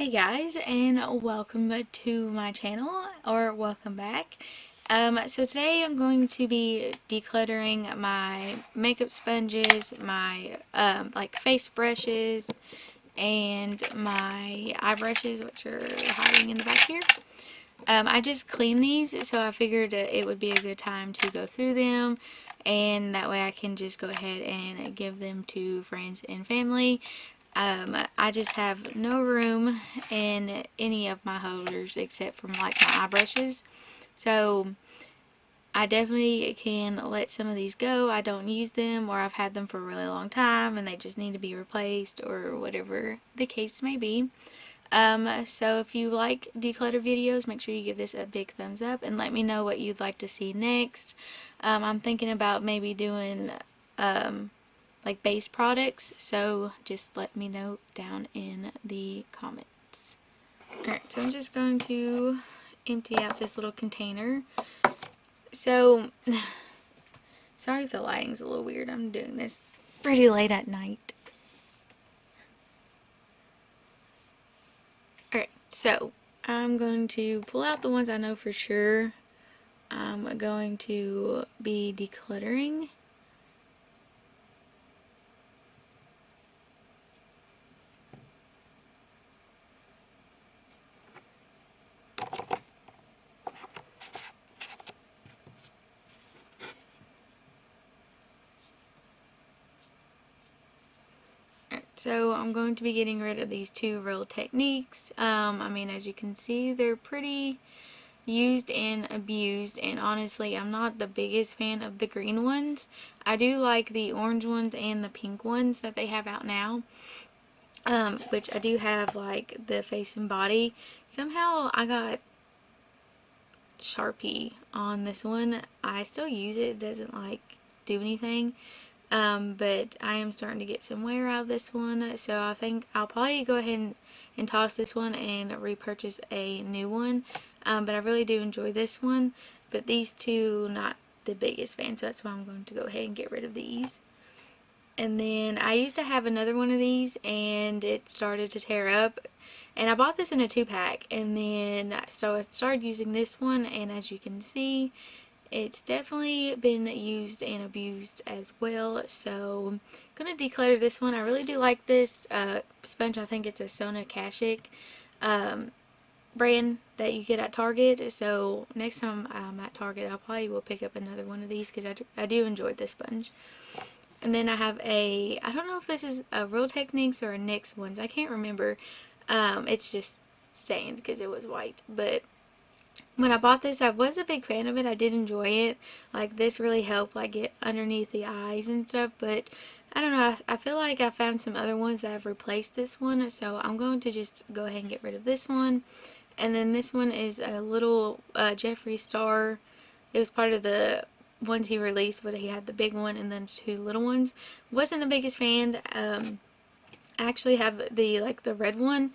Hey guys, and welcome to my channel, or welcome back. So today I'm going to be decluttering my makeup sponges, my like face brushes, and my eye brushes, which are hiding in the back here. I just cleaned these, so I figured it would be a good time to go through them, and that way I can just go ahead and give them to friends and family. I just have no room in any of my holders except from like my eye brushes. So I definitely can let some of these go. I don't use them, or I've had them for a really long time and they just need to be replaced, or whatever the case may be. So if you like declutter videos, make sure you give this a big thumbs up and let me know what you'd like to see next. I'm thinking about maybe doing like base products, so just let me know down in the comments. Alright, so I'm just going to empty out this little container. So, sorry if the lighting's a little weird. I'm doing this pretty late at night. Alright, so I'm going to pull out the ones I know for sure I'm going to be decluttering. So I'm going to be getting rid of these two Real Techniques. I mean, as you can see, they're pretty used and abused, and honestly I'm not the biggest fan of the green ones. I do like the orange ones and the pink ones that they have out now, which I do have like the face and body. Somehow I got Sharpie on this one. I still use it. It doesn't like do anything. But I am starting to get some wear out of this one, so I think I'll probably go ahead and toss this one and repurchase a new one. But I really do enjoy this one, but these two, not the biggest fan, so that's why I'm going to go ahead and get rid of these. And then I used to have another one of these, and it started to tear up, and I bought this in a 2-pack, and then so I started using this one, and as you can see, it's definitely been used and abused as well. So I'm going to declutter this one. I really do like this sponge. I think it's a Sona Kashik brand that you get at Target. So next time I'm at Target, I'll probably will pick up another one of these because I do enjoy this sponge. And then I have I don't know if this is a Real Techniques or a NYX ones. I can't remember. It's just stained because it was white. But when I bought this, I was a big fan of it. I did enjoy it. Like, this really helped, like, get underneath the eyes and stuff. But, I don't know. I feel like I found some other ones that have replaced this one. So, I'm going to just go ahead and get rid of this one. And then this one is a little Jeffree Star. It was part of the ones he released, but he had the big one and then two little ones. Wasn't the biggest fan. I actually have the red one.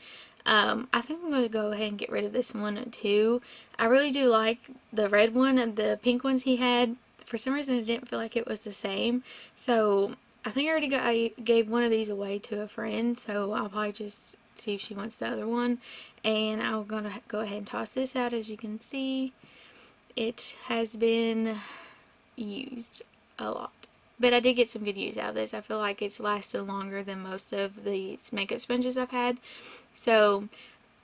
I think I'm going to go ahead and get rid of this one too. I really do like the red one, and the pink ones he had, for some reason I didn't feel like it was the same. So I think I gave one of these away to a friend, so I'll probably just see if she wants the other one. And I'm going to go ahead and toss this out. As you can see, it has been used a lot. But I did get some good use out of this. I feel like it's lasted longer than most of these makeup sponges I've had. So,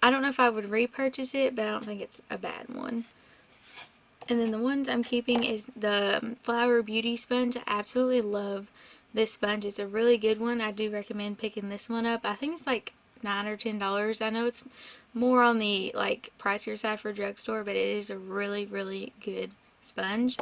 I don't know if I would repurchase it, but I don't think it's a bad one. And then the ones I'm keeping is the Flower Beauty sponge. I absolutely love this sponge. It's a really good one. I do recommend picking this one up. I think it's like $9 or $10. I know it's more on the like pricier side for a drugstore, but it is a really, really good sponge.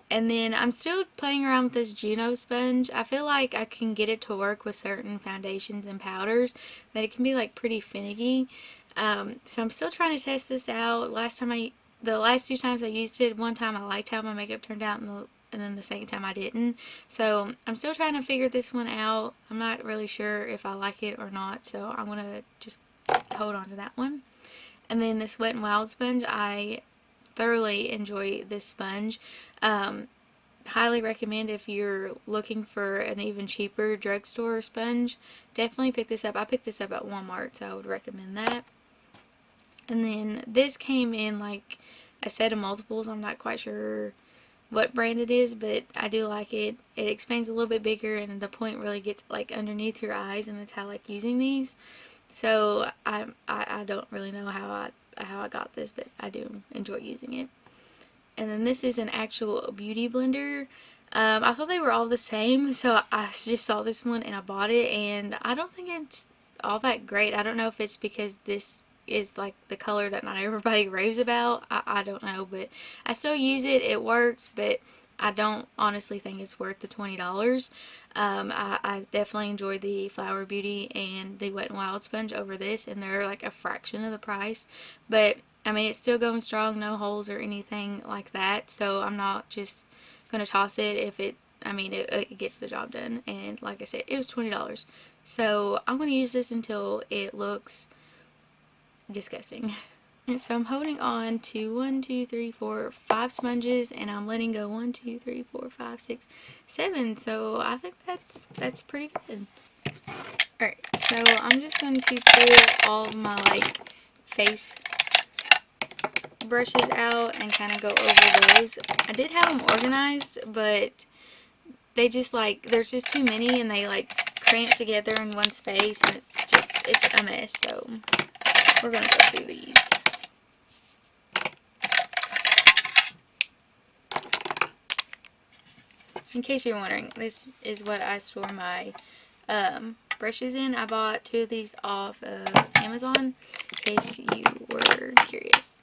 And then I'm still playing around with this Juno sponge. I feel like I can get it to work with certain foundations and powders, but it can be like pretty finicky. So I'm still trying to test this out. The last two times I used it, one time I liked how my makeup turned out, and then the second time I didn't. So I'm still trying to figure this one out. I'm not really sure if I like it or not, so I'm going to just hold on to that one. And then this Wet n Wild sponge, I thoroughly enjoy this sponge. highly recommend if you're looking for an even cheaper drugstore sponge. Definitely pick this up. I picked this up at Walmart, so I would recommend that. And then this came in like a set of multiples. I'm not quite sure what brand it is, but I do like it. It expands a little bit bigger, and the point really gets like underneath your eyes, and that's how I like using these. So I don't really know how I got this, but I do enjoy using it. And then this is an actual beauty blender. I thought they were all the same, so I just saw this one and I bought it, and I don't think it's all that great. I don't know if it's because this is like the color that not everybody raves about. I don't know, but I still use it. It works, but I don't honestly think it's worth the $20. I definitely enjoy the Flower Beauty and the Wet n Wild sponge over this, and they're like a fraction of the price. But I mean, it's still going strong, no holes or anything like that. So I'm not just gonna toss it if it. I mean, it gets the job done. And like I said, it was $20. So I'm gonna use this until it looks disgusting. And so I'm holding on to 1, 2, 3, 4, 5 sponges, and I'm letting go 1, 2, 3, 4, 5, 6, 7. So I think that's pretty good. Alright, so I'm just going to pull all of my like face brushes out and kind of go over those. I did have them organized, but they just like, there's just too many, and they like cramp together in one space, and it's a mess. So we're gonna go through these. In case you're wondering, this is what I store my brushes in. I bought 2 of these off of Amazon, in case you were curious.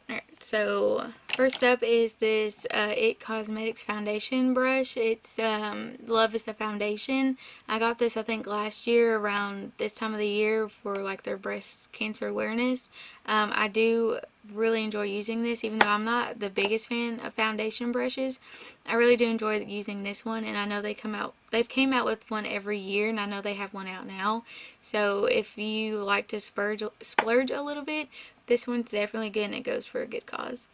Alright, so first up is this It Cosmetics foundation brush. It's Love is the Foundation. I got this I think last year around this time of the year for like their breast cancer awareness. I do really enjoy using this, even though I'm not the biggest fan of foundation brushes. I really do enjoy using this one, and I know they've came out with one every year, and I know they have one out now. So if you like to splurge a little bit, this one's definitely good, and it goes for a good cause.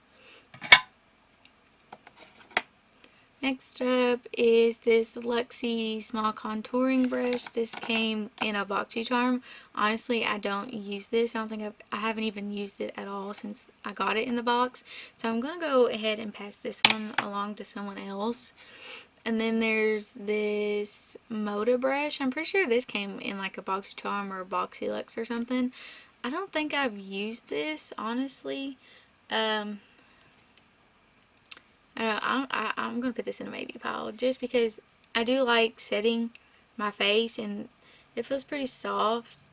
Next up is this Luxie small contouring brush. This came in a boxy charm. Honestly, I don't use this. I haven't even used it at all since I got it in the box. So I'm going to go ahead and pass this one along to someone else. And then there's this Moda brush. I'm pretty sure this came in like a boxy charm or a boxy Lux or something. I don't think I've used this, honestly. I'm going to put this in a maybe pile just because I do like setting my face, and it feels pretty soft.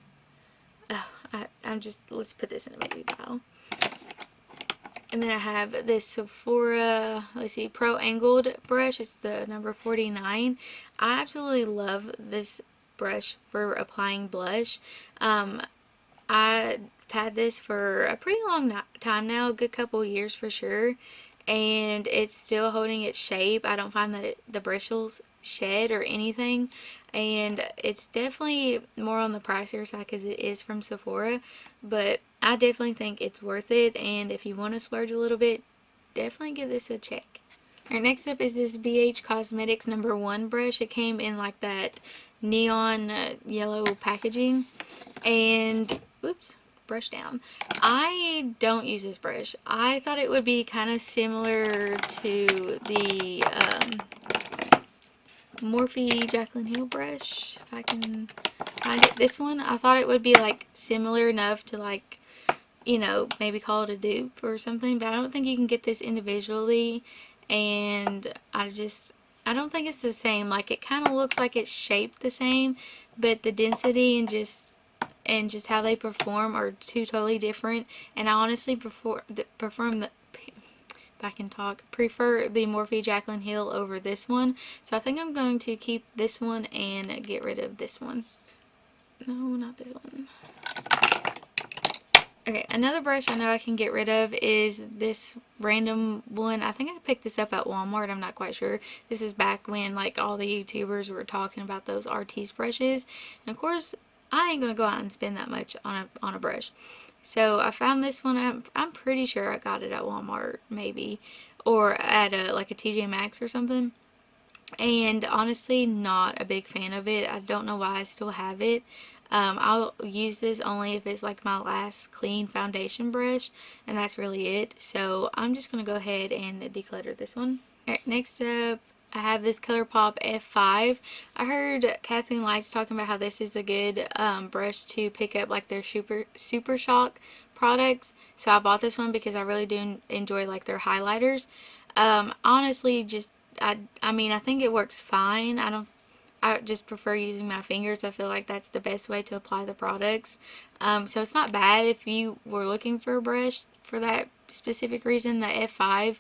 Let's put this in a maybe pile. And then I have this Sephora, Pro Angled brush. It's the number 49. I absolutely love this brush for applying blush. I've had this for a pretty long time now, a good couple years for sure, and it's still holding its shape. I don't find that the bristles shed or anything, and it's definitely more on the pricier side because it is from Sephora, but I definitely think it's worth it, and if you want to splurge a little bit, definitely give this a check. Alright, next up is this BH Cosmetics number 1 brush. It came in like that neon yellow packaging, and oops, brush down. I don't use this brush. I thought it would be kind of similar to the Morphe Jaclyn Hill brush, if I can find it. This one, I thought it would be like similar enough to like, you know, maybe call it a dupe or something, but I don't think you can get this individually, and I don't think it's the same. Like, it kind of looks like it's shaped the same, but the density and just how they perform are 2 totally different, and I honestly prefer the Morphe Jaclyn Hill over this one, so I think I'm going to keep this one and get rid of this one. No, not this one. Okay, another brush I know I can get rid of is this random one. I think I picked this up at Walmart. I'm not quite sure. This is back when like all the YouTubers were talking about those Artis brushes, and of course I ain't gonna go out and spend that much on a brush. So I found this one. I'm pretty sure I got it at Walmart, maybe. or at a like a TJ Maxx or something. And honestly, not a big fan of it. I don't know why I still have it. I'll use this only if it's like my last clean foundation brush, and that's really it. So I'm just going to go ahead and declutter this one. Alright, next up, I have this ColourPop F5. I heard Kathleen Lights talking about how this is a good brush to pick up like their Super Shock products. So I bought this one because I really do enjoy like their highlighters. Honestly, just I mean, I think it works fine. I just prefer using my fingers. I feel like that's the best way to apply the products. So it's not bad if you were looking for a brush for that specific reason. The F5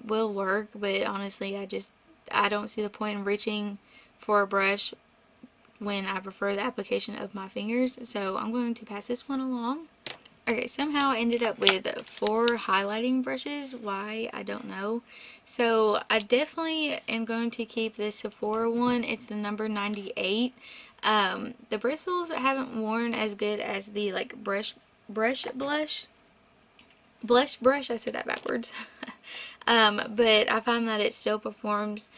will work, but honestly, I don't see the point in reaching for a brush when I prefer the application of my fingers. So I'm going to pass this one along. Okay, somehow I ended up with 4 highlighting brushes. Why, I don't know. So I definitely am going to keep this Sephora one. It's the number 98. The bristles haven't worn as good as the like blush brush. I said that backwards. But I find that it still performs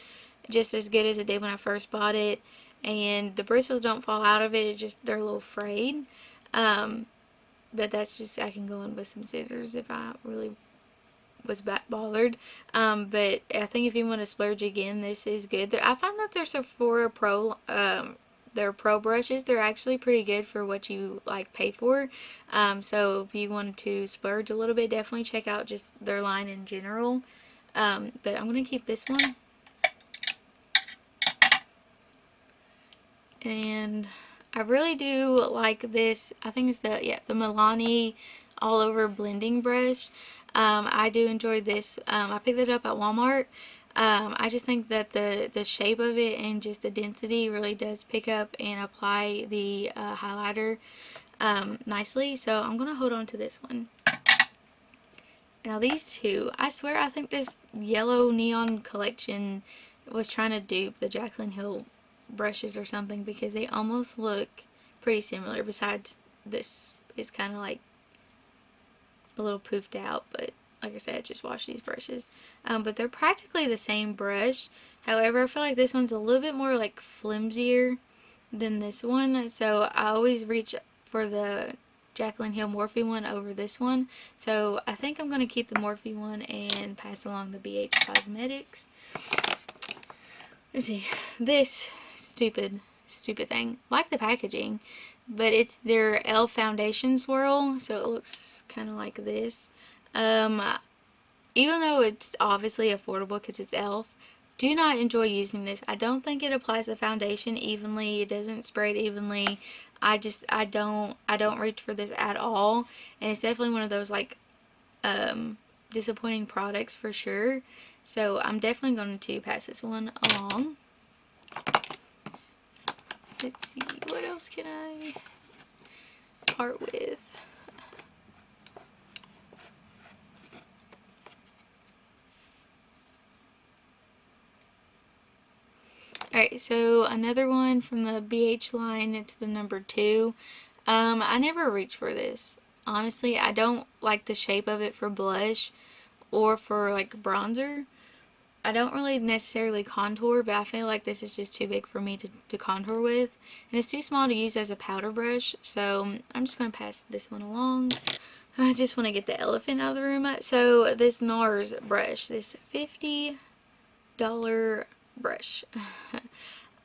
just as good as it did when I first bought it. And the bristles don't fall out of it. It's just they're a little frayed. But that's just, I can go in with some scissors if I really was bothered. But I think if you want to splurge again, this is good. I find that their Sephora Pro, their Pro brushes, they're actually pretty good for what you like pay for. So if you want to splurge a little bit, definitely check out just their line in general. But I'm going to keep this one. And I really do like this. I think it's the Milani all over blending brush. I do enjoy this. I picked it up at Walmart. I just think that the shape of it and just the density really does pick up and apply the highlighter nicely. So I'm going to hold on to this one. Now these two, I swear I think this yellow neon collection was trying to dupe the Jaclyn Hill brushes or something, because they almost look pretty similar. Besides, this is kind of like a little poofed out, but like I said, I just washed these brushes. But they're practically the same brush. However, I feel like this one's a little bit more like flimsier than this one, so I always reach for the Jaclyn Hill Morphe one over this one. So I think I'm going to keep the Morphe one and pass along the BH Cosmetics. Let's see, this stupid thing. Like the packaging, but it's their e.l.f. foundation swirl, so it looks kind of like this. Even though it's obviously affordable because it's e.l.f., do not enjoy using this. I don't think it applies the foundation evenly. It doesn't spray it evenly. I don't reach for this at all, and it's definitely one of those like disappointing products for sure. So I'm definitely going to pass this one along. Let's see, what else can I part with? Alright, so another one from the BH line, it's the number 2. I never reach for this. Honestly, I don't like the shape of it for blush or for like bronzer. I don't really necessarily contour, but I feel like this is just too big for me to contour with. And it's too small to use as a powder brush, so I'm just going to pass this one along. I just want to get the elephant out of the room. So this NARS brush, this $50 brush.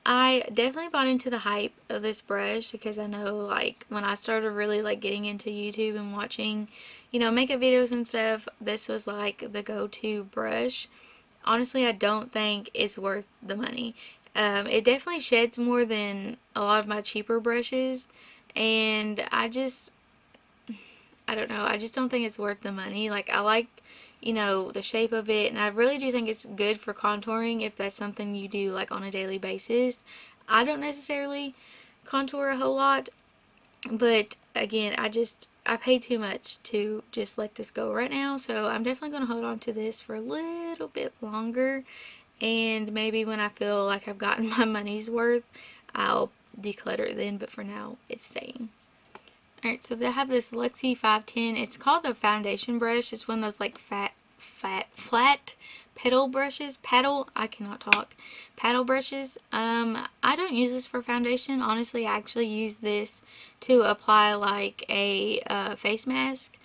I definitely bought into the hype of this brush because I know like when I started really like getting into YouTube and watching, you know, makeup videos and stuff, this was like the go-to brush. Honestly, I don't think it's worth the money. It definitely sheds more than a lot of my cheaper brushes, and I don't know, I just don't think it's worth the money. Like, I like, you know, the shape of it, and I really do think it's good for contouring if that's something you do like on a daily basis. I don't necessarily contour a whole lot, but again, I pay too much to just let this go right now, so I'm definitely going to hold on to this for a little bit longer, and maybe when I feel like I've gotten my money's worth, I'll declutter it then, but for now, it's staying. Alright, so they have this Luxie 510. It's called a foundation brush. It's one of those like flat pedal brushes. I cannot talk. Paddle brushes. I don't use this for foundation. Honestly, I actually use this to apply like a face mask.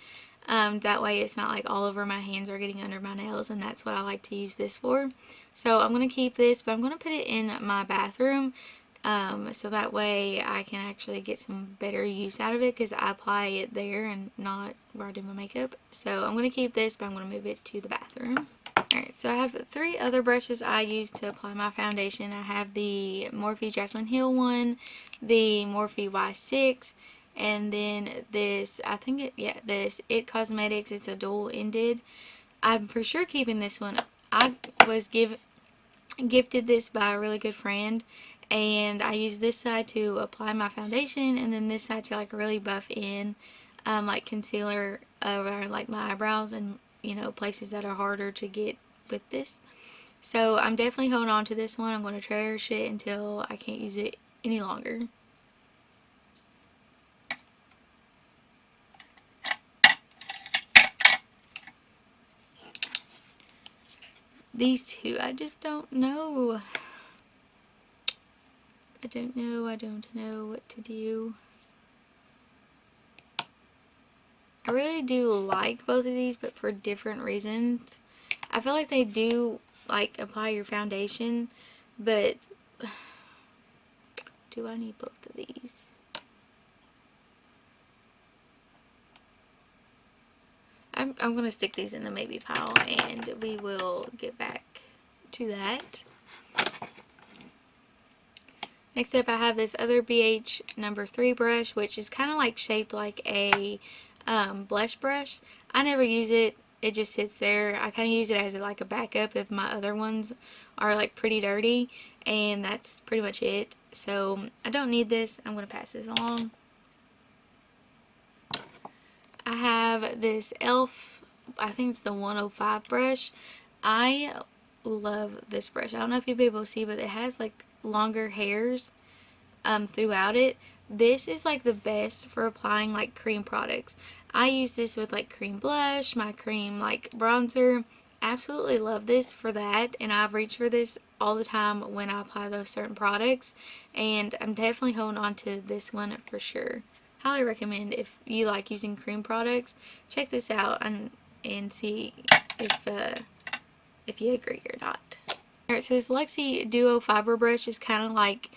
That way it's not like all over my hands or getting under my nails, and that's what I like to use this for. So I'm going to keep this, but I'm going to put it in my bathroom, so that way I can actually get some better use out of it, because I apply it there and not where I do my makeup. So I'm going to keep this, but I'm going to move it to the bathroom. Alright, so I have 3 other brushes I use to apply my foundation. I have the Morphe Jaclyn Hill one, the Morphe Y6, and then this, this It Cosmetics. It's a dual-ended. I'm for sure keeping this one. I was gifted this by a really good friend, and I use this side to apply my foundation, and then this side to like really buff in like concealer over like my eyebrows and, you know, places that are harder to get with this. So I'm definitely holding on to this one. I'm going to cherish it until I can't use it any longer. These two, I just don't know. I don't know what to do. I really do like both of these, but for different reasons. I feel like they do like apply your foundation, but do I need both of these? I'm going to stick these in the maybe pile, and we will get back to that. Next up, I have this other BH number 3 brush, which is kind of like shaped like a blush brush. I never use it. It just sits there. I kind of use it as like a backup if my other ones are like pretty dirty, and that's pretty much it. So I don't need this. I'm going to pass this along. I have this e.l.f., I think it's the 105 brush. I love this brush. I don't know if you'll be able to see, but it has like longer hairs throughout it. This is like the best for applying like cream products. I use this with like cream blush, my cream like bronzer. Absolutely love this for that, and I've reached for this all the time when I apply those certain products, and I'm definitely holding on to this one for sure. Highly recommend if you like using cream products. Check this out and see if you agree or not. Alright, so this Luxie Duo Fiber Brush is kind of like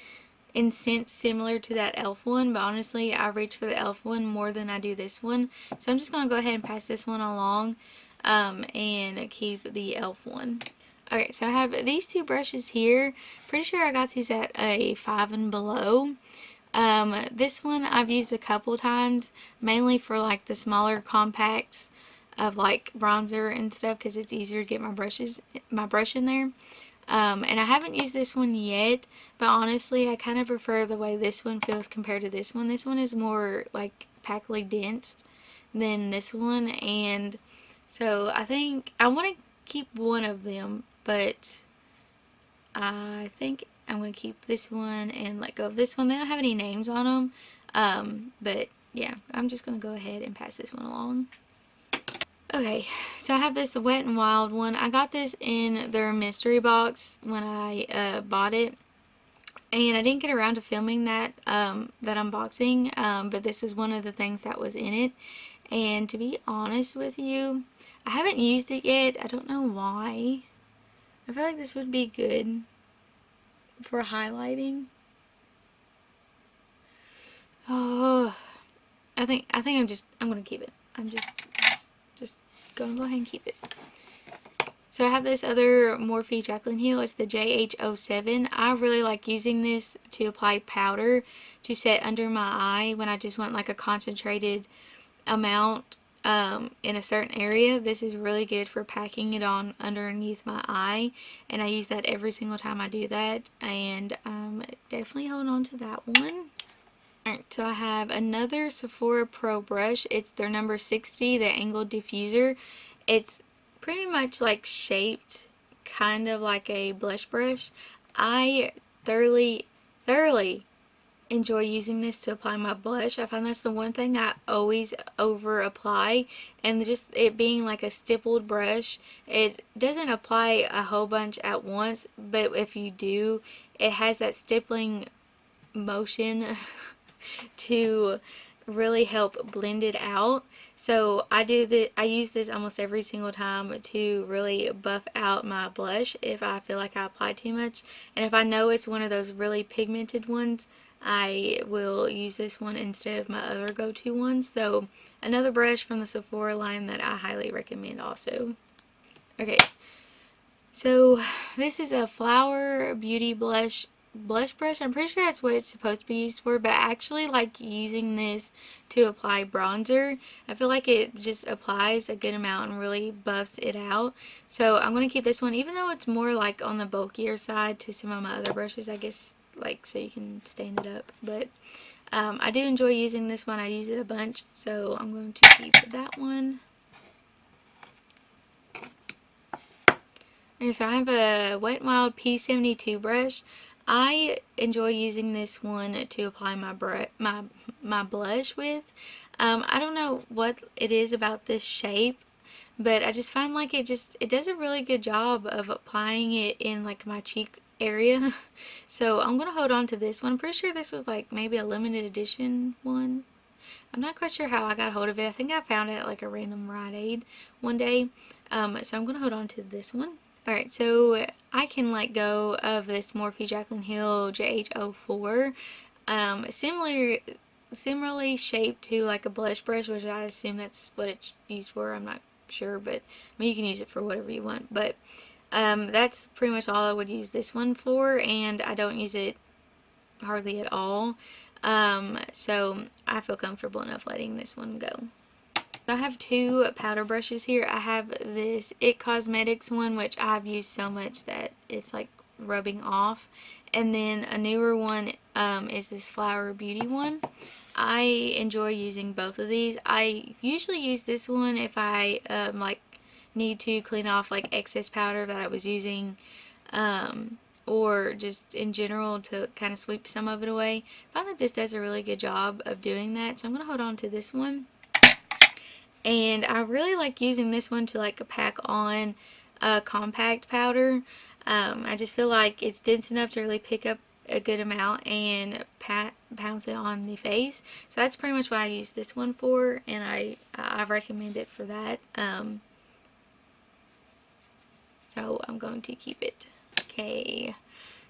in sense similar to that e.l.f. one, but honestly I reach for the e.l.f. one more than I do this one. So I'm just going to go ahead and pass this one along and keep the e.l.f. one. Okay, so I have these 2 brushes here. Pretty sure I got these at a 5 and below. This one I've used a couple times, mainly for like the smaller compacts of like bronzer and stuff, because it's easier to get my brush in there. And I haven't used this one yet, but honestly I kind of prefer the way this one feels compared to this one. This one is more like packily dense than this one, and so I think I want to keep one of them, but I think I'm going to keep this one and let go of this one. They don't have any names on them, but yeah, I'm just going to go ahead and pass this one along. Okay, so I have this Wet n Wild one. I got this in their mystery box when I bought it, and I didn't get around to filming that that unboxing, but this was one of the things that was in it. And to be honest with you, I haven't used it yet. I don't know why. I feel like this would be good for highlighting. Oh, I think I'm gonna keep it. I'm just gonna go ahead and keep it. So I have this other Morphe Jaclyn Hill. It's the JH07. I really like using this to apply powder to set under my eye when I just want like a concentrated amount in a certain area. This is really good for packing it on underneath my eye, and I use that every single time I do that, and I'm definitely holding on to that one. Alright, so I have another Sephora Pro brush. It's their number 60, the angled diffuser. It's pretty much like shaped kind of like a blush brush. I thoroughly enjoy using this to apply my blush. I find that's the one thing I always over apply, and just it being like a stippled brush, it doesn't apply a whole bunch at once, but if you do, it has that stippling motion to really help blend it out. So I use this almost every single time to really buff out my blush if I feel like I applied too much. And if I know it's one of those really pigmented ones, I will use this one instead of my other go-to ones. So another brush from the Sephora line that I highly recommend also. Okay, so this is a Flower Beauty blush brush. I'm pretty sure that's what it's supposed to be used for, but I actually like using this to apply bronzer. I feel like it just applies a good amount and really buffs it out. So I'm going to keep this one, even though it's more like on the bulkier side to some of my other brushes, I guess, like so you can stand it up. But I do enjoy using this one. I use it a bunch, so I'm going to keep that one. Okay, so I have a Wet n Wild P72 brush. I enjoy using this one to apply my blush with. I don't know what it is about this shape, but I just find like it does a really good job of applying it in like my cheek area. So I'm gonna hold on to this one. I'm pretty sure this was like maybe a limited edition one. I'm not quite sure how I got hold of it. I think I found it at like a random Rite Aid one day. So I'm gonna hold on to this one. Alright, so I can let go of this Morphe Jaclyn Hill JH04. Similarly shaped to like a blush brush, which I assume that's what it's used for. I'm not sure, but I mean, you can use it for whatever you want. But that's pretty much all I would use this one for, and I don't use it hardly at all. So I feel comfortable enough letting this one go. I have two powder brushes here. I have this It Cosmetics one, which I've used so much that it's like rubbing off. And then a newer one is this Flower Beauty one. I enjoy using both of these. I usually use this one if I like need to clean off like excess powder that I was using, or just in general to kind of sweep some of it away. I find that this does a really good job of doing that, so I'm going to hold on to this one. And I really like using this one to like pack on a compact powder. I just feel like it's dense enough to really pick up a good amount and pounce it on the face. So that's pretty much what I use this one for, and I recommend it for that. So I'm going to keep it. Okay,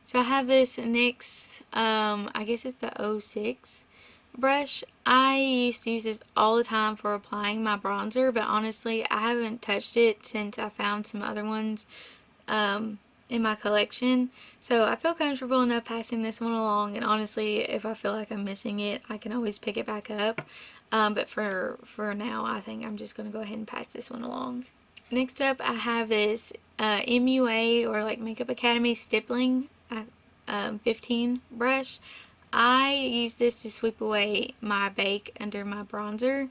so I have this NYX, I guess it's the 06 brush. I used to use this all the time for applying my bronzer, but honestly I haven't touched it since I found some other ones in my collection. So I feel comfortable enough passing this one along, and honestly if I feel like I'm missing it, I can always pick it back up. But for now, I think I'm just going to go ahead and pass this one along. Next up, I have this MUA, or like Makeup Academy Stippling 15 brush. I use this to sweep away my bake under my bronzer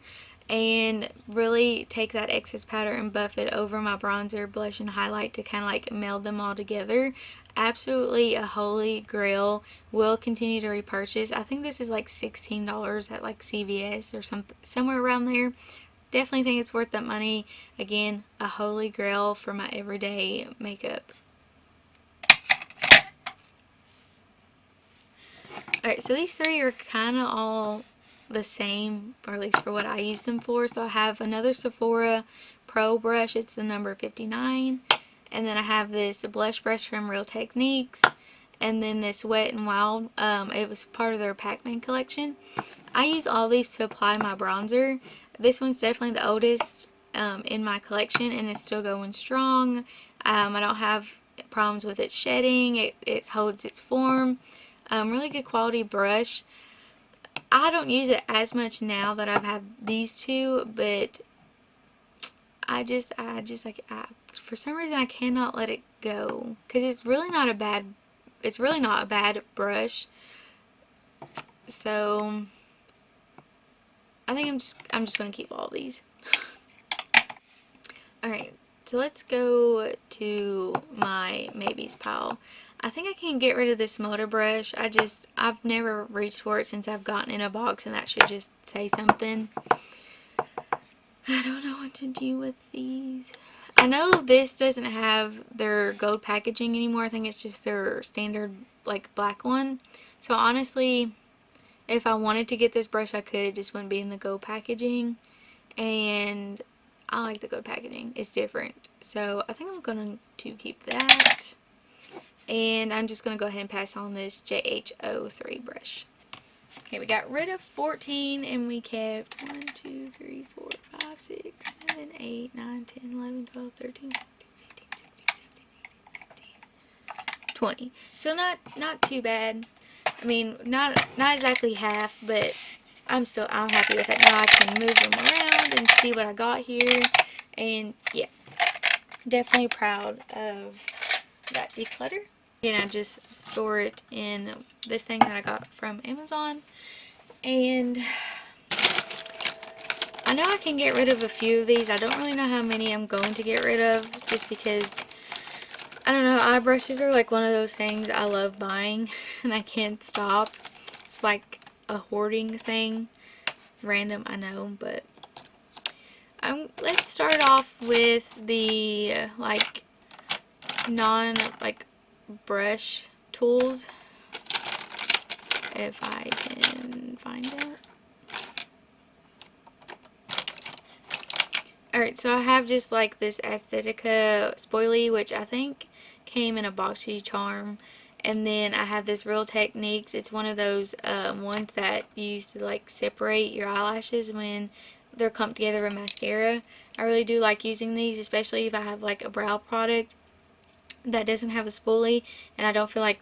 and really take that excess powder and buff it over my bronzer, blush, and highlight to kind of like meld them all together. Absolutely a holy grail. Will continue to repurchase. I think this is like $16 at like CVS or somewhere around there. Definitely think it's worth that money. Again, a holy grail for my everyday makeup. Alright, so these three are kind of all the same, or at least for what I use them for. So I have another Sephora Pro brush. It's the number 59. And then I have this blush brush from Real Techniques. And then this Wet n Wild. It was part of their Pac-Man collection. I use all these to apply my bronzer. This one's definitely the oldest in my collection, and it's still going strong. I don't have problems with it shedding. It holds its form. Really good quality brush. I don't use it as much now that I've had these two, but for some reason I cannot let it go, because it's really not a bad brush. So I think I'm just gonna keep all these. Alright, so let's go to my maybes pile. I think I can get rid of this smolder brush. I've never reached for it since I've gotten in a box, and that should just say something. I don't know what to do with these. I know this doesn't have their gold packaging anymore. I think it's just their standard like black one. So honestly, if I wanted to get this brush, I could. It just wouldn't be in the gold packaging. And I like the gold packaging. It's different. So I think I'm going to keep that. And I'm just going to go ahead and pass on this xoxo brush. Okay, we got rid of 14 and we kept 1, 2, 3, 4, 5, 6, 7, 8, 9, 10, 11, 12, 13, 14, 15, 16, 17, 18, 19, 20. So not too bad. I mean, not exactly half, but I'm happy with it. Now I can move them around and see what I got here. And yeah, definitely proud of that declutter. And I just store it in this thing that I got from Amazon. And I know I can get rid of a few of these. I don't really know how many I'm going to get rid of, just because, I don't know, eye brushes are like one of those things I love buying and I can't stop. It's like a hoarding thing. Random, I know, but let's start off with the like brush tools, if I can find it. Alright, so I have just like this Aesthetica spoilie, which I think came in a boxy charm. And then I have this Real Techniques. It's one of those ones that you use to like separate your eyelashes when they're clumped together with mascara. I really do like using these, especially if I have like a brow product that doesn't have a spoolie and I don't feel like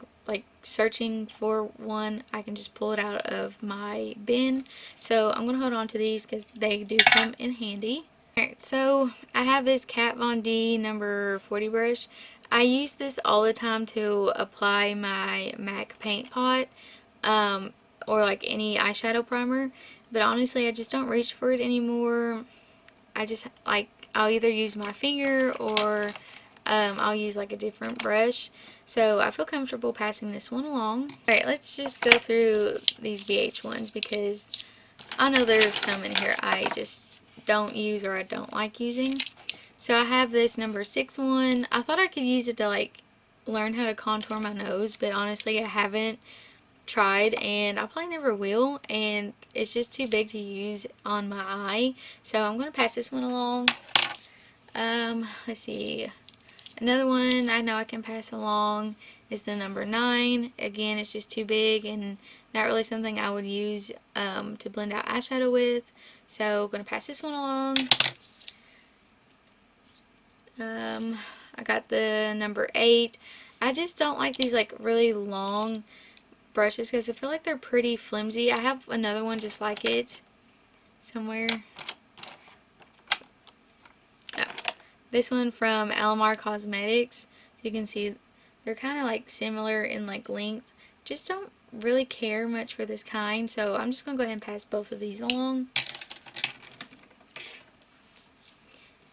searching for one. I can just pull it out of my bin. So I'm going to hold on to these because they do come in handy. Alright, so I have this Kat Von D number 40 brush. I use this all the time to apply my MAC paint pot or like any eyeshadow primer, but honestly I just don't reach for it anymore. I just I'll either use my finger or I'll use like a different brush. So I feel comfortable passing this one along. Alright, let's just go through these BH ones because I know there's some in here I just don't use or I don't like using. So I have this number 6 one. I thought I could use it to like learn how to contour my nose, but honestly I haven't tried and I probably never will, and it's just too big to use on my eye. So I'm going to pass this one along. Let's see. Another one I know I can pass along is the number 9. Again, it's just too big and not really something I would use to blend out eyeshadow with. So I'm going to pass this one along. I got the number 8. I just don't like these like really long brushes because I feel like they're pretty flimsy. I have another one just like it somewhere. Oh, this one from Alamar Cosmetics. You can see they're kind of like similar in like length. Just don't really care much for this kind, so I'm just going to go ahead and pass both of these along.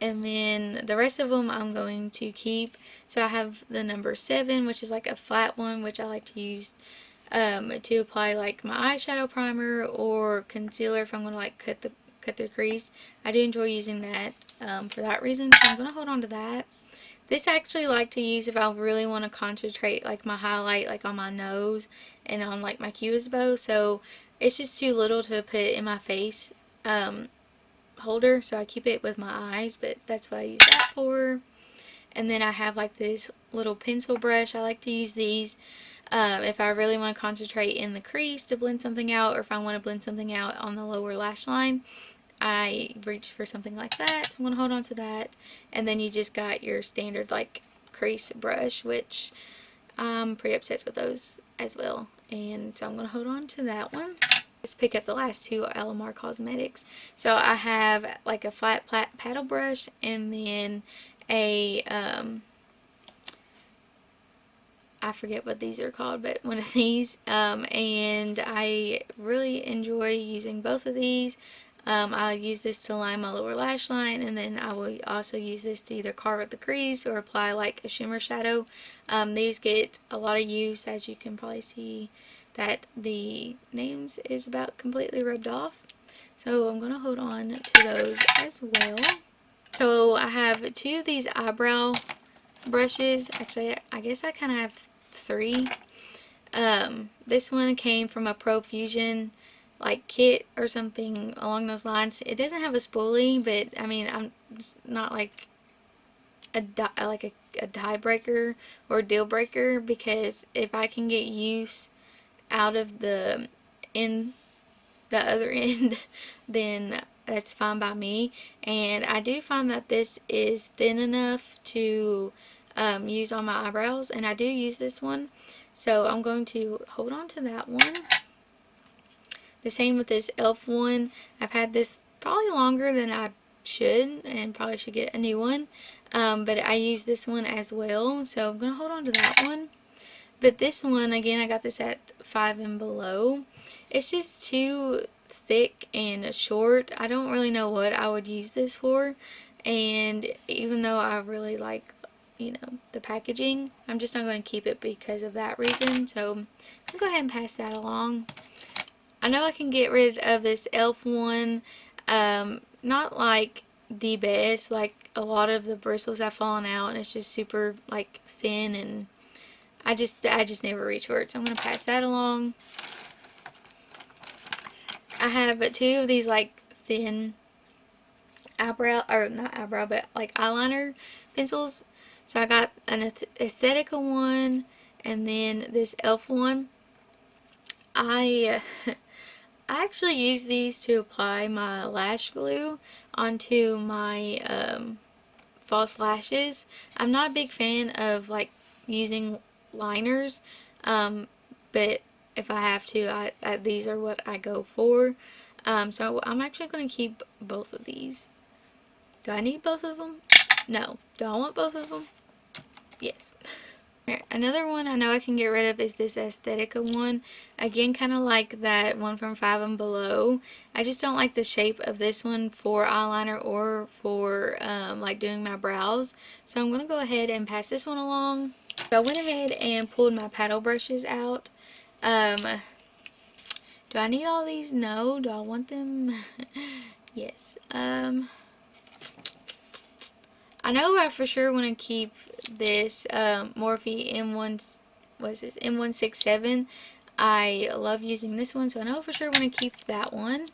And then the rest of them I'm going to keep. So I have the number 7, which is like a flat one, which I like to use to apply like my eyeshadow primer or concealer if I'm going to like cut the crease. I do enjoy using that for that reason, so I'm going to hold on to that. This I actually like to use if I really want to concentrate like my highlight like on my nose and on like my cupid's bow. So it's just too little to put in my face holder, so I keep it with my eyes, but that's what I use that for. And then I have like this little pencil brush. I like to use these if I really want to concentrate in the crease to blend something out, or if I want to blend something out on the lower lash line. I reach for something like that, so I'm going to hold on to that. And then you just got your standard like crease brush, which I'm pretty obsessed with those as well, and so I'm going to hold on to that one. Just pick up the last two Alamar Cosmetics. So I have like a flat paddle brush and then a I forget what these are called, but one of these, and I really enjoy using both of these. I'll use this to line my lower lash line, and then I will also use this to either carve out the crease or apply like a shimmer shadow. These get a lot of use, as you can probably see that the names is about completely rubbed off. So I'm going to hold on to those as well. So I have two of these eyebrow brushes. Actually, I guess I kind of have three. This one came from a Profusion like kit or something along those lines. It doesn't have a spoolie, but I mean, it's not like a tiebreaker or deal breaker, because if I can get use out of the other end, then that's fine by me. And I do find that this is thin enough to use on my eyebrows, and I do use this one, so I'm going to hold on to that one. The same with this e.l.f. one. I've had this probably longer than I should, and probably should get a new one, but I use this one as well, so I'm going to hold on to that one. But this one, again, I got this at 5 and below. It's just too thick and short. I don't really know what I would use this for, and even though I really like, you know, the packaging, I'm just not going to keep it because of that reason. So I'm going to go ahead and pass that along. I know I can get rid of this e.l.f. one. Not like the best, like a lot of the bristles have fallen out and it's just super like thin, and I just never reach for it, so I'm going to pass that along. I have two of these like thin eyebrow, or not eyebrow, but like eyeliner pencils. So I got an Aesthetica one and then this e.l.f. one. I actually use these to apply my lash glue onto my false lashes. I'm not a big fan of like using liners, but if I have to, these are what I go for. So I'm actually going to keep both of these. Do I need both of them? No. Do I want both of them? Yes. Another one I know I can get rid of is this Aesthetica one. Again, kind of like that one from 5 and below. I just don't like the shape of this one for eyeliner or for like doing my brows. So I'm going to go ahead and pass this one along. So I went ahead and pulled my paddle brushes out. Do I need all these? No. Do I want them? Yes. I know I for sure want to keep this Morphe M1, what is this, M167. I love using this one, so I know for sure want to keep that one.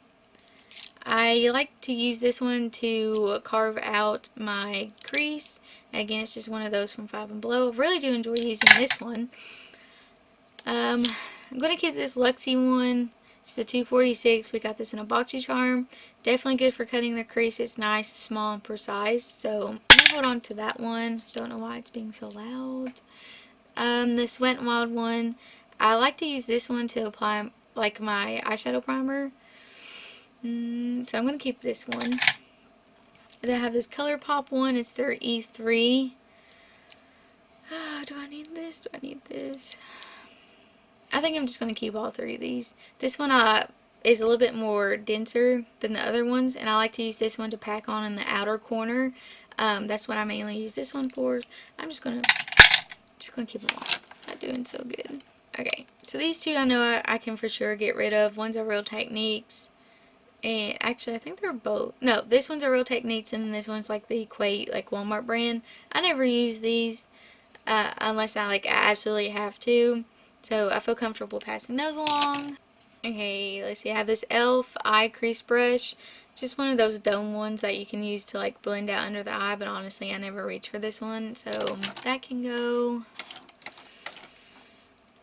I like to use this one to carve out my crease. Again, it's just one of those from 5 and below. I really do enjoy using this one. I'm going to keep this Luxie one. It's the 246. We got this in a boxy charm. Definitely good for cutting the crease. It's nice, small, and precise. So I'm going to hold on to that one. Don't know why it's being so loud. This Wet n Wild one. I like to use this one to apply like my eyeshadow primer. So I'm going to keep this one. Then I have this ColourPop one. It's their E3. Do I need this? Do I need this? I think I'm just going to keep all three of these. This one is a little bit more denser than the other ones, and I like to use this one to pack on in the outer corner. That's what I mainly use this one for. I'm just gonna keep them all. Not doing so good. Okay, so these two I know I can for sure get rid of. One's a Real Techniques, and actually I think they're both. No, this one's a Real Techniques, and then this one's like the Equate, like Walmart brand. I never use these unless I absolutely have to. So I feel comfortable passing those along. Okay, let's see. I have this e.l.f. eye crease brush. It's just one of those dome ones that you can use to like blend out under the eye, but honestly I never reach for this one, so that can go.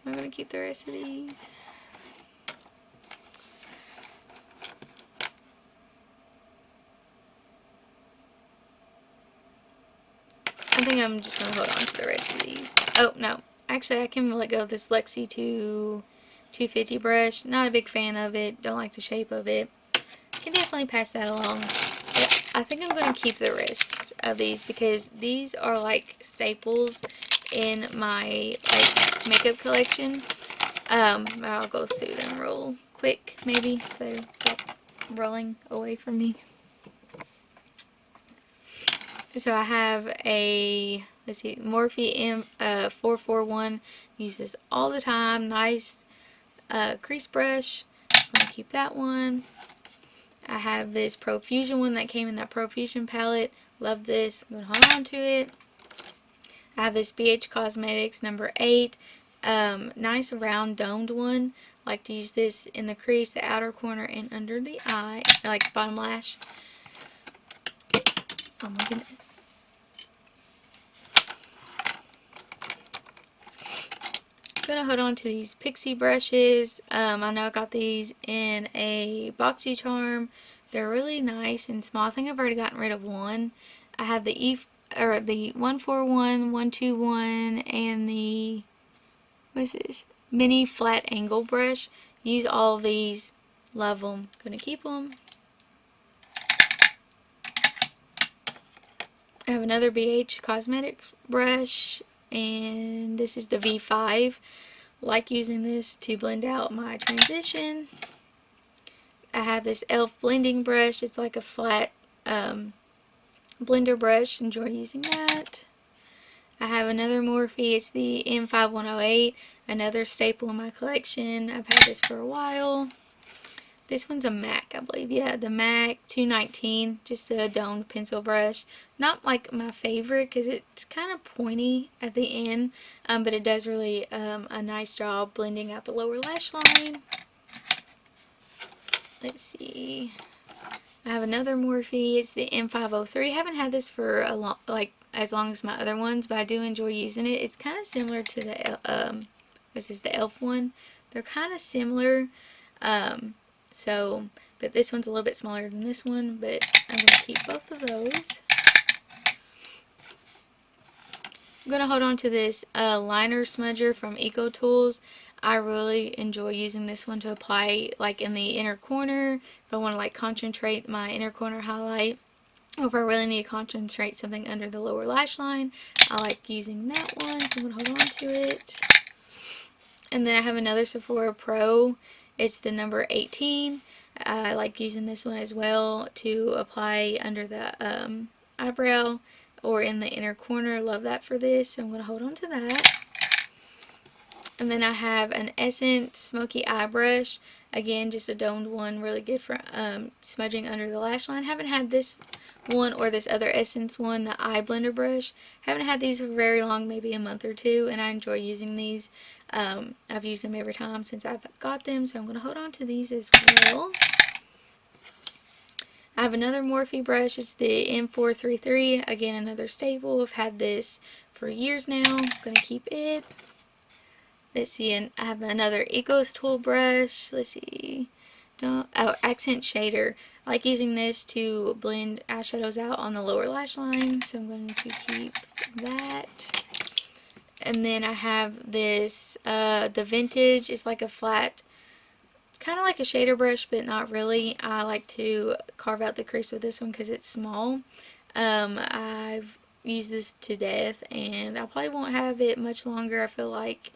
I'm going to keep the rest of these. I think I'm just going to hold on to the rest of these. Oh, no. Actually, I can let go of this Luxie 250 brush. Not a big fan of it. Don't like the shape of it. Can definitely pass that along. But I think I'm going to keep the rest of these because these are like staples in my like makeup collection. I'll go through them real quick, maybe. So, rolling away from me. So I have a, let's see, Morphe M441. Use this all the time. Nice crease brush. I'm going to keep that one. I have this Profusion one that came in that Profusion palette. Love this. I'm going to hold on to it. I have this BH Cosmetics number 8. Nice round domed one. Like to use this in the crease, the outer corner, and under the eye, like bottom lash. Oh my goodness. I'm gonna hold on to these pixie brushes. I know I got these in a BoxyCharm. They're really nice and small. I think I've already gotten rid of one. I have the the 141, 121, and the, what's this? Mini flat angle brush. Use all of these. Love them. Gonna keep them. I have another BH Cosmetics brush, and this is the V5. Like using this to blend out my transition. I have this e.l.f. blending brush. It's like a flat blender brush. Enjoy using that. I have another Morphe. It's the M5108. Another staple in my collection. I've had this for a while. This one's a MAC, I believe. Yeah, the MAC 219. Just a domed pencil brush. Not like my favorite because it's kind of pointy at the end. But it does really a nice job blending out the lower lash line. Let's see. I have another Morphe. It's the M503. I haven't had this for a long, as long as my other ones, but I do enjoy using it. It's kind of similar to the this is the e.l.f. one. They're kind of similar. But this one's a little bit smaller than this one, but I'm going to keep both of those. I'm going to hold on to this liner smudger from Eco Tools. I really enjoy using this one to apply like in the inner corner if I want to like concentrate my inner corner highlight, or if I really need to concentrate something under the lower lash line. I like using that one, so I'm going to hold on to it. And then I have another Sephora Pro. It's the number 18. I like using this one as well to apply under the eyebrow or in the inner corner. Love that for this, so I'm going to hold on to that. And then I have an Essence Smoky Eye Brush. Again, just a domed one, really good for smudging under the lash line. Haven't had this one or this other Essence one, the Eye Blender Brush. Haven't had these for very long, maybe a month or two, and I enjoy using these. I've used them every time since I've got them, so I'm going to hold on to these as well. I have another Morphe brush. It's the M433. Again, another staple. I've had this for years now. I'm going to keep it. Let's see, and I have another Ecos Tool brush. Let's see. Accent Shader. I like using this to blend eyeshadows out on the lower lash line, so I'm going to keep that. And then I have this, the Vintage. It's like a flat, it's kind of like a shader brush, but not really. I like to carve out the crease with this one because it's small. I've used this to death, and I probably won't have it much longer. I feel like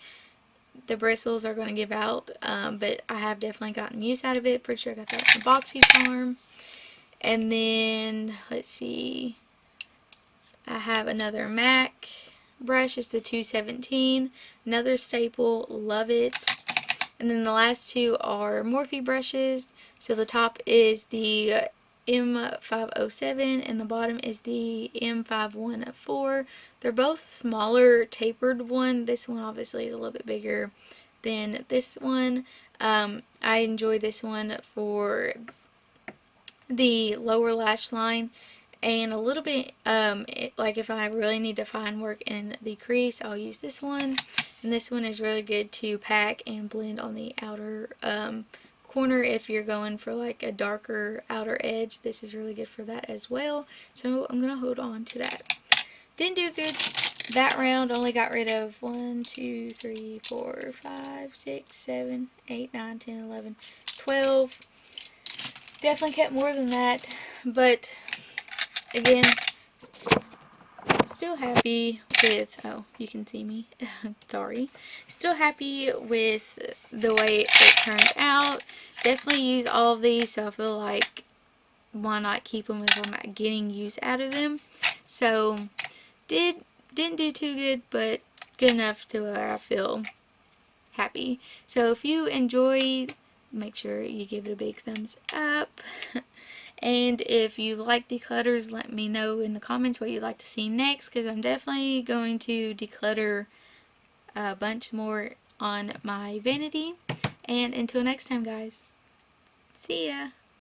the bristles are going to give out, but I have definitely gotten use out of it. Pretty sure I got that in a BoxyCharm. And then, let's see, I have another MAC brush. It's the 217. Another staple. Love it. And then the last two are Morphe brushes. So the top is the M507 and the bottom is the M514. They're both smaller tapered one. This one obviously is a little bit bigger than this one. I enjoy this one for the lower lash line, and a little bit like if I really need to find work in the crease, I'll use this one. And this one is really good to pack and blend on the outer corner if you're going for like a darker outer edge. This is really good for that as well, so I'm gonna hold on to that. Didn't do good that round. Only got rid of 1, 2, 3, 4, 5, 6, 7, 8, 9, 10, 11, 12. Definitely kept more than that, but again, still happy with, oh, you can see me, sorry. Still happy with the way it turned out. Definitely use all of these, so I feel like why not keep them if I'm not getting use out of them. So, didn't do too good, but good enough to where I feel happy. So if you enjoyed, make sure you give it a big thumbs up. And if you like declutters, let me know in the comments what you'd like to see next, because I'm definitely going to declutter a bunch more on my vanity. And until next time, guys, see ya!